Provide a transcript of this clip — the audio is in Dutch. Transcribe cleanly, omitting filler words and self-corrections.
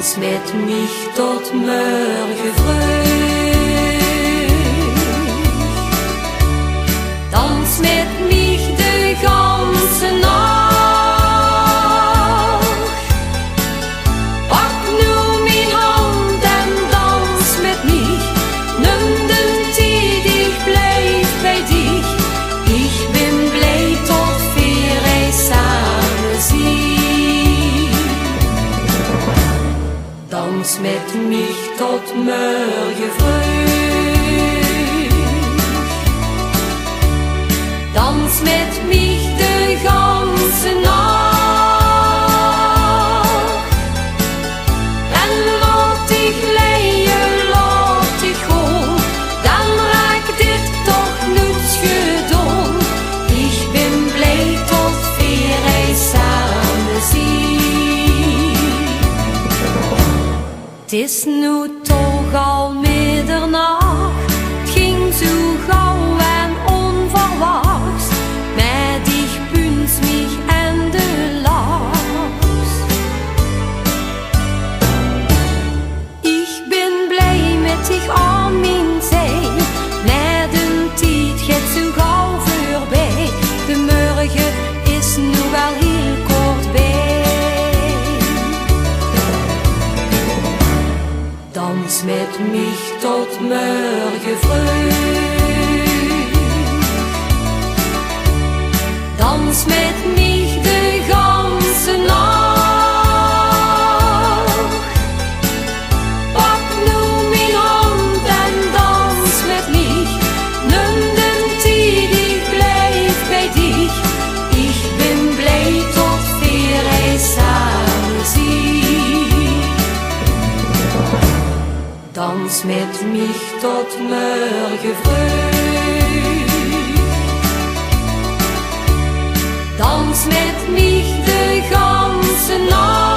Dans met mich tot morgen vroeg. Dans met mich de ganze Nacht. Pak nu mijn hand en dans met mich. Nimm den Tid, ich bleib bei dich. Ich bin blij tot wir samen zijn. Dans met mich tot morgen vroeg. Dans met mich de ganze Nacht. En laat dich leien, laat dich gaan. Dan raak dit toch niets gedaan. Ich bin blij tot wir samen zijn. Het is nu toch al middernacht. Het ging zo gauw en onverwachts. Met dich büns mich en de lachs. Ich bin blij met dich aan mijn zij. Met een tijd gaat zo gauw voorbij. De morgen is nu wel heel kort bij. Dans met mich tot morgen vroeg. Dans met mich de ganze Nacht. Pak nu mijn hand en dans met mich. Nimm den Tid, ich bleib bei dich. Ich bin blij tot wir samen zijn. Dans met mich tot morgen vroeg. Dans met mich de ganze Nacht.